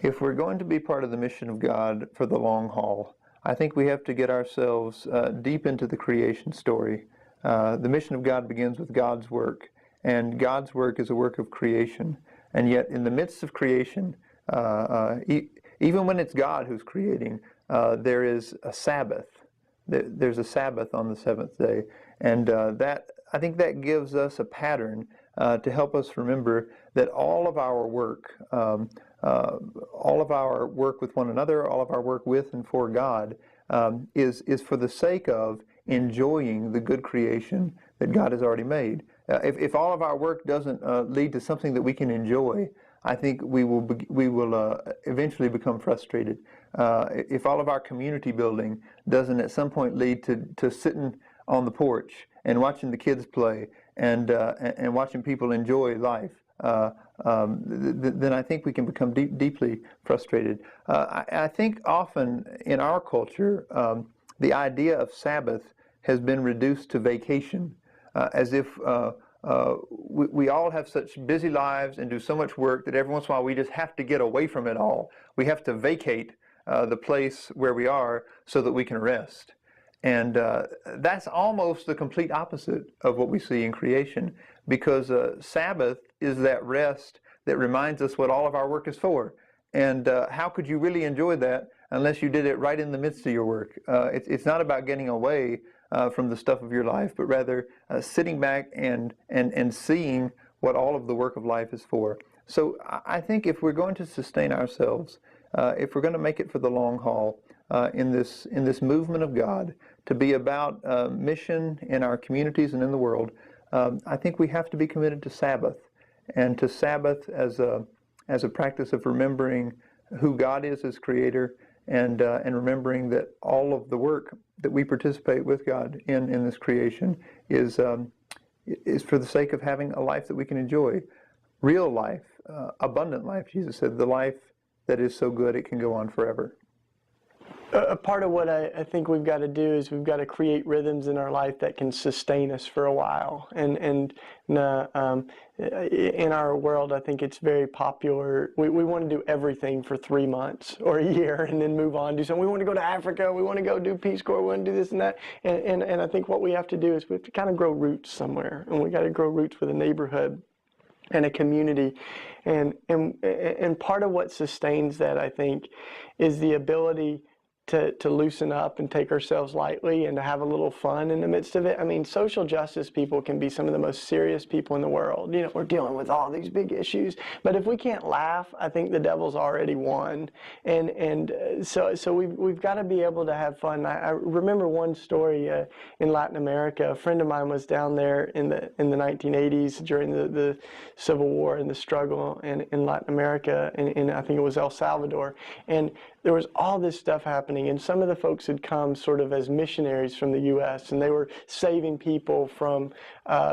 If we're going to be part of the mission of God for the long haul, I think we have to get ourselves deep into the creation story. The mission of God begins with God's work, and God's work is a work of creation. And yet, in the midst of creation, even when it's God who's creating, there is a Sabbath. There's a Sabbath on the seventh day, and I think that gives us a pattern to help us remember that all of our work, with one another, all of our work with and for God, is for the sake of enjoying the good creation that God has already made. If all of our work doesn't lead to something that we can enjoy, I think we will eventually become frustrated. If all of our community building doesn't at some point lead to sitting on the porch and watching the kids play and watching people enjoy life, then I think we can become deeply frustrated. I think often in our culture, the idea of Sabbath has been reduced to vacation, as if we all have such busy lives and do so much work that every once in a while we just have to get away from it all. We have to vacate the place where we are so that we can rest. And that's almost the complete opposite of what we see in creation, because Sabbath is that rest that reminds us what all of our work is for. And how could you really enjoy that unless you did it right in the midst of your work? It's not about getting away from the stuff of your life, but rather sitting back and seeing what all of the work of life is for. So I think if we're going to sustain ourselves, if we're going to make it for the long haul in this movement of God, to be about mission in our communities and in the world, I think we have to be committed to Sabbath, and to Sabbath as a practice of remembering who God is as Creator, and remembering that all of the work that we participate with God in this creation is for the sake of having a life that we can enjoy, real life, abundant life. Jesus said, the life that is so good it can go on forever. A part of what I think we've got to do is we've got to create rhythms in our life that can sustain us for a while. And in our world, I think it's very popular. We want to do everything for 3 months or a year and then move on, do something. We want to go to Africa. We want to go do Peace Corps. We want to do this and that. And I think what we have to do is we have to kind of grow roots somewhere. And we got to grow roots with a neighborhood and a community. And part of what sustains that, I think, is the ability to loosen up and take ourselves lightly and to have a little fun in the midst of it. I mean, social justice people can be some of the most serious people in the world. You know, we're dealing with all these big issues. But if we can't laugh, I think the devil's already won. And so we've got to be able to have fun. I remember one story in Latin America. A friend of mine was down there in the 1980s during the Civil War and the struggle in Latin America, and I think it was El Salvador. And there was all this stuff happening, and some of the folks had come sort of as missionaries from the U.S., and they were saving people from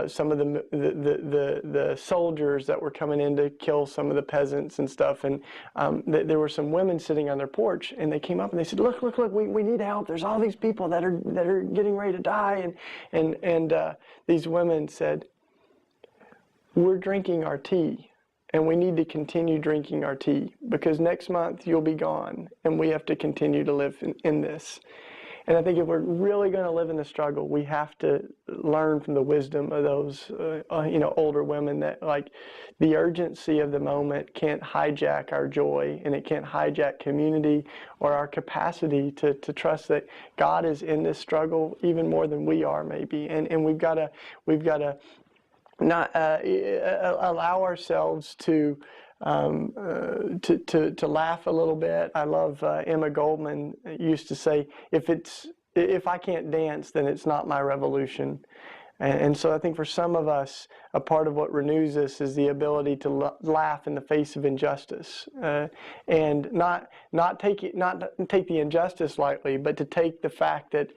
some of the soldiers that were coming in to kill some of the peasants and stuff. And there were some women sitting on their porch, and they came up and they said, look, we need help. There's all these people that are getting ready to die. And these women said, we're drinking our tea. And we need to continue drinking our tea, because next month you'll be gone, and we have to continue to live in this. And I think if we're really going to live in the struggle, we have to learn from the wisdom of those, older women, that like the urgency of the moment can't hijack our joy, and it can't hijack community or our capacity to trust that God is in this struggle even more than we are, maybe. And we've got to not allow ourselves to laugh a little bit. I love Emma Goldman used to say, if I can't dance, then it's not my revolution. And so I think for some of us, a part of what renews us is the ability to laugh in the face of injustice, and not take the injustice lightly, but to take the fact that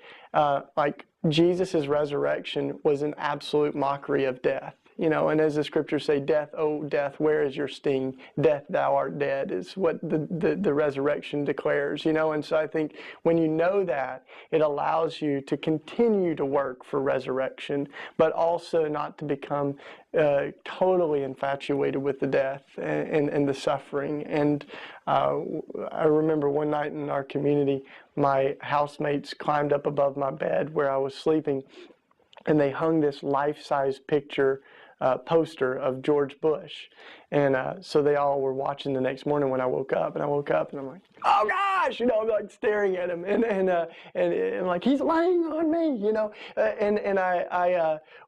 like Jesus' resurrection was an absolute mockery of death. you know, and as the scriptures say, death, oh death, where is your sting? Death, thou art dead, is what the resurrection declares, you know. And so I think when you know that, it allows you to continue to work for resurrection, but also not to become totally infatuated with the death and the suffering. And I remember one night in our community, my housemates climbed up above my bed where I was sleeping, and they hung this life-size picture poster of George Bush. And so they all were watching the next morning when I woke up, and I'm like, oh gosh, you know, I'm like staring at him, and like, he's laying on me, you know,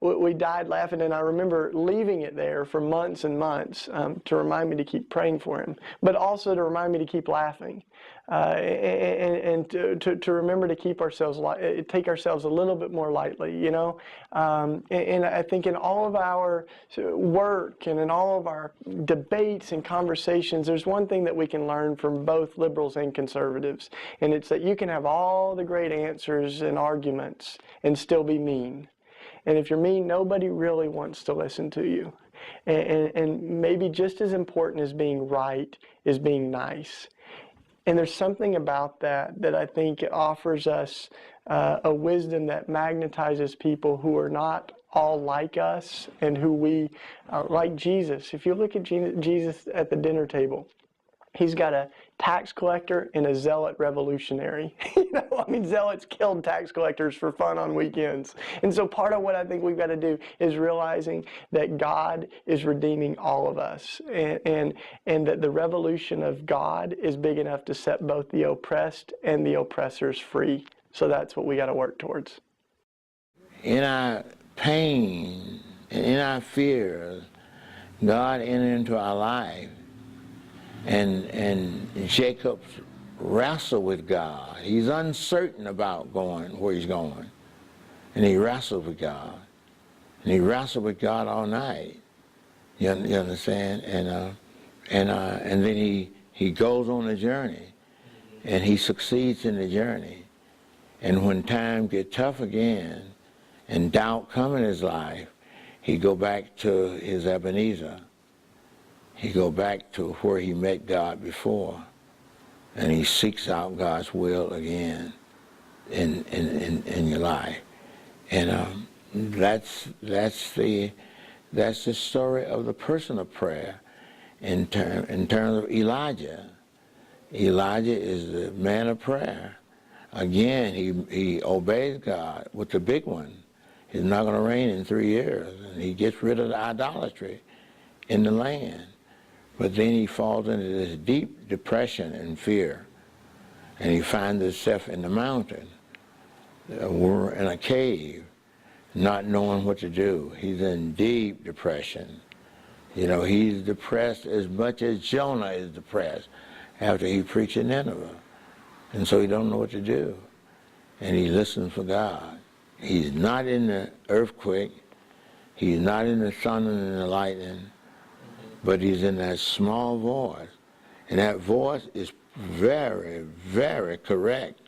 we died laughing, and I remember leaving it there for months and months to remind me to keep praying for him, but also to remind me to keep laughing. And to remember to keep ourselves take ourselves a little bit more lightly, you know. And I think in all of our work and in all of our debates and conversations, there's one thing that we can learn from both liberals and conservatives, and it's that you can have all the great answers and arguments and still be mean. And if you're mean, nobody really wants to listen to you. And maybe just as important as being right is being nice. And there's something about that I think offers us a wisdom that magnetizes people who are not all like us and who we like Jesus. If you look at Jesus at the dinner table, he's got a tax collector and a zealot revolutionary. You know, I mean, zealots killed tax collectors for fun on weekends. And so part of what I think we've got to do is realizing that God is redeeming all of us, and that the revolution of God is big enough to set both the oppressed and the oppressors free. So that's what we got to work towards. In our pain and in our fears, God entered into our life. And Jacob wrestled with God. He's uncertain about going where he's going. And he wrestled with God. And he wrestled with God all night. You understand? And then he goes on a journey. And he succeeds in the journey. And when times get tough again and doubt come in his life, he go back to his Ebenezer. He go back to where he met God before, and he seeks out God's will again in your life. And that's the story of the person of prayer in terms of Elijah. Elijah is the man of prayer. Again, he obeys God with the big one. It's not going to rain in 3 years, and he gets rid of the idolatry in the land. But then he falls into this deep depression and fear, and he finds himself in the mountain, or in a cave, not knowing what to do. He's in deep depression. You know, he's depressed as much as Jonah is depressed after he preached in Nineveh. And so he don't know what to do. And he listens for God. He's not in the earthquake. He's not in the thunder and the lightning. But he's in that small voice. And that voice is very, very correct.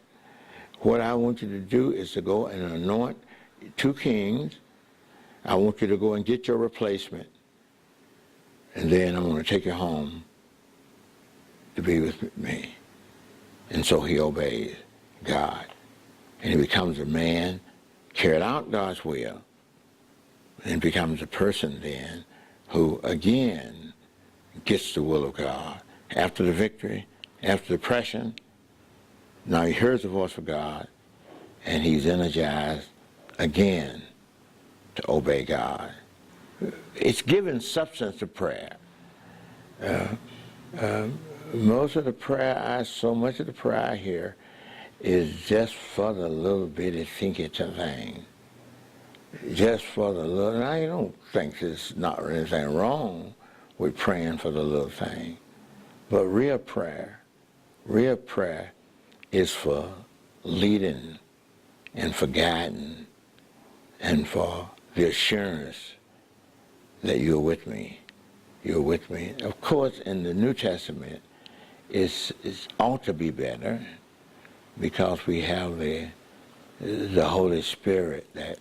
What I want you to do is to go and anoint 2 kings. I want you to go and get your replacement. And then I'm going to take you home to be with me. And so he obeys God. And he becomes a man, carried out God's will, and becomes a person then who, again, gets the will of God. After the victory, after the depression, now he hears the voice of God, and he's energized again to obey God. It's given substance to prayer. Most of the prayer, so much of the prayer I hear is just for the little bitty think it's a thing. Just for the little, and I don't think there's not anything wrong with praying for the little thing. But real prayer is for leading and for guiding and for the assurance that you're with me. You're with me. Of course, in the New Testament, it ought to be better because we have the Holy Spirit that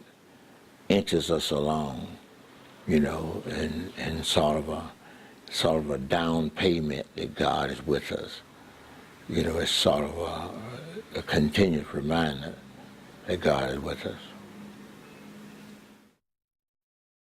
inches us along. you know, and sort of a down payment that God is with us. You know, it's sort of a continuous reminder that God is with us.